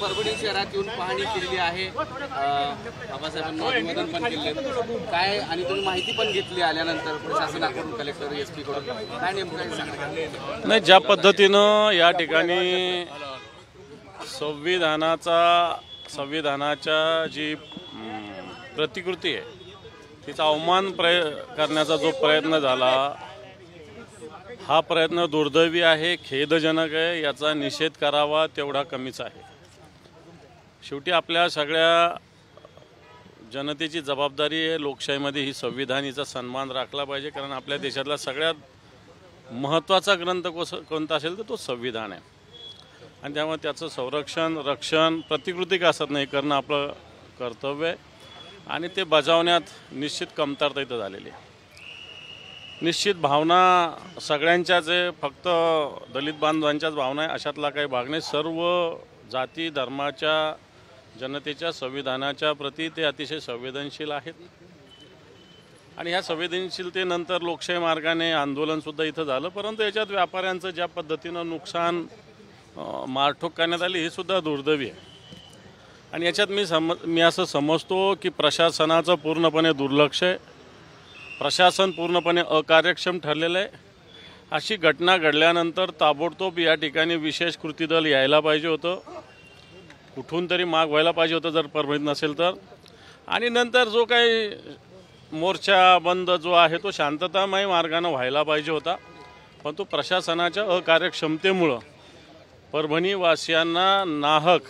परभणी शहरात येऊन पाहणी केलेली आहे, बाबासाहेबांना अभिवादन पण केले काय, आणि तुम्ही माहिती पण घेतली आल्यानंतर प्रशासनाकडून, कलेक्टर SP कडून, काय नेमकं सांगणार? नाही, ज्या पद्धतीनं या ठिकाणी संविधानाच्या जी प्रतिकृती आहे तिचा अवमान करण्याचा जो प्रयत्न झाला, हा प्रयत्न दुर्दैवी आहे, खेदजनक आहे, याचा निषेध करावा तेवढा कमीच आहे। शेवटी आपल्या सगळ्या जनतेची जबाबदारी आहे लोकशाहीमध्ये ही संविधानाचा सन्मान राखला पाहिजे, कारण आपल्या देशातला सगळ्यात महत्त्वाचा ग्रंथ कोणता असेल तर तो संविधान आहे, आणि त्यामुळे त्याचं संरक्षण, रक्षण, प्रतिकृती का असत नाही करणं आपलं कर्तव्य आहे, आणि ते बजावण्यात निश्चित कमतरता इथं झालेली आहे। निश्चित भावना सगळ्यांच्याच आहे, फक्त दलित बांधवांच्याच भावना आहे अशातला काही भाग नाही। सर्व जाती धर्माच्या जनतेच्या संविधानाच्या प्रती ते अतिशय संवेदनशील आहेत, आणि ह्या संवेदनशीलतेनंतर लोकशाही मार्गाने आंदोलनसुद्धा इथं झालं, परंतु याच्यात व्यापाऱ्यांचं ज्या पद्धतीनं नुकसान मारठोक करण्यात आली हे सुद्धा दुर्दैवी आहे। आणि याच्यात मी असं समजतो की प्रशासनाचं पूर्णपणे दुर्लक्ष आहे, प्रशासन पूर्णपणे अकार्यक्षम ठरलेलं आहे। अशी घटना घडल्यानंतर ताबडतोब या ठिकाणी विशेष कृती दल यायला पाहिजे होतं, कुठून तरी माग व्हायला पाहिजे होतं जर परभणीत नसेल तर, आणि नंतर जो काही मोर्चा बंद जो आहे तो शांततामय मार्गाने व्हायला पाहिजे होता, पण तो प्रशासनाच्या अकार्यक्षमतेमुळं परभणीवासियांना नाहक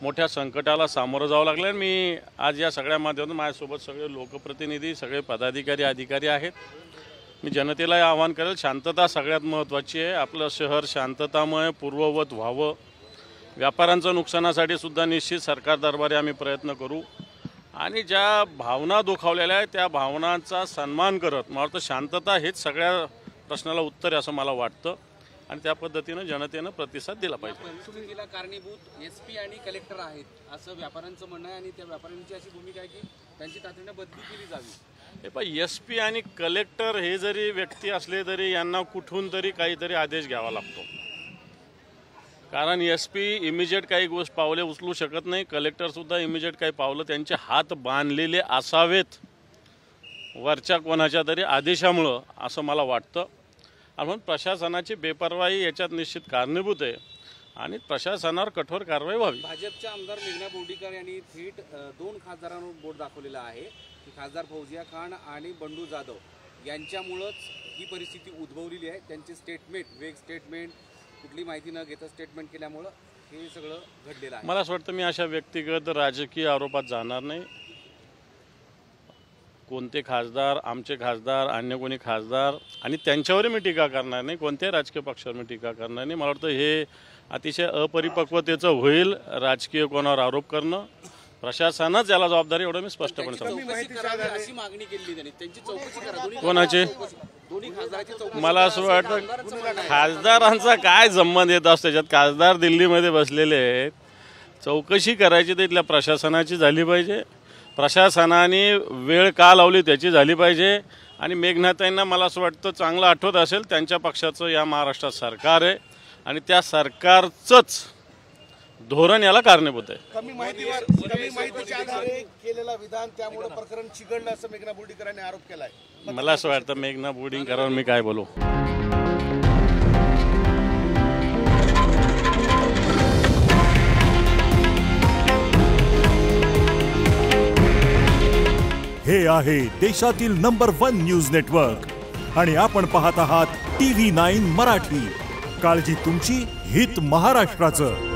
मोठ्या संकटाला सामोरं जावं लागलं। मी आज या सगळ्या माध्यमातून माझ्यासोबत सगळे लोकप्रतिनिधी, सगळे पदाधिकारी, अधिकारी आहेत। मी जनतेला आवाहन करेल, शांतता सगळ्यात महत्त्वाची आहे, आपलं शहर शांततामय पूर्ववत व्हावं। व्यापाऱ्यांचं नुकसानासाठी सुद्धा निश्चित सरकार दरबारी आम्ही प्रयत्न करू, आणि ज्या भावना दुखावलेल्या आहेत त्या भावनांचा सन्मान करत मला वाटतं शांतता हेच सगळ्या प्रश्नाला उत्तर आहे असं मला वाटतं, आणि त्या पद्धतीनं जनतेनं प्रतिसाद दिला पाहिजे। मनसुबीला कारणीभूत SP आणि कलेक्टर आहेत असं व्यापाऱ्यांचं म्हणणं आहे, आणि त्या व्यापाऱ्यांची अशी भूमिका आहे की त्यांची तातडीने बदली केली जावी। हे पण SP आणि कलेक्टर हे जरी व्यक्ती असले तरी यांना कुठून तरी काहीतरी आदेश घ्यावा लागतो, कारण SP इमिजिएट काही गोष्ट पावले उचलू शकत नाही, कलेक्टरसुद्धा इमिजिएट काही पावलं त्यांचे हात बांधलेले असावेत वरच्या कोणाच्या तरी आदेशामुळं असं मला वाटतं। म्हणून प्रशासनाची बेपरवाही याच्यात निश्चित कारणीभूत आहे, आणि प्रशासनावर कठोर कारवाई व्हावी। भाजपच्या आमदार मेघना बोर्डीकर यांनी थेट 2 खासदारांवर बोट दाखवलेला आहे की खासदार फौजिया खान आणि बंडू जाधव यांच्यामुळेच ही परिस्थिती उद्भवलेली आहे। त्यांचे स्टेटमेंट कुठली माहिती न घेता स्टेटमेंट केल्यामुळं हे सगळं घडलेलं आहे। मला असं वाटतं मी अशा व्यक्तिगत राजकीय आरोपात जाणार नाही। कोणते खासदार, आमचे खासदार, अन्य कोणी खासदार, आणि त्यांच्यावर मी टीका करणार नाही, कोणत्याही राजकीय पक्षावर मी टीका करणार नाही। मला वाटतं हे अतिशय अपरिपक्वतेचं होईल राजकीय कोणावर आरोप करणं, प्रशासनच याला जबाबदारी, एवढं मी स्पष्टपणे सांगतो। अशी मागणी केली त्यांनी, त्यांची चौकशी करा, कोणाची? दोन्ही खासदाराची चौकशी। मला असं वाटतं खासदारांचा काय संबंध येत असतो त्याच्यात? खासदार दिल्लीमध्ये बसलेले आहेत, चौकशी करायची तर इथल्या प्रशासनाची झाली पाहिजे, प्रशासनाने वेळ का लावली त्याची झाली पाहिजे। आणि मेघनाताईंना मला असं वाटतं चांगलं आठवत असेल, त्यांच्या पक्षाचं या महाराष्ट्रात सरकार आहे, आणि त्या सरकारचंच धोरण याला कारणीभूत आहे। कमी माहितीच्या आधारे केलेला विधान त्यामुळे प्रकरण चिघळलं असं मेघना बोर्डीकरांनी आरोप केलाय। मला असं वाटतं मेघना बोर्डीकरांवर मी काय बोलू। हे आहे देशातील नंबर 1 न्यूज नेटवर्क, आणि आपण पाहत आहात TV9 मराठी। काळजी तुमची, हित महाराष्ट्राचं।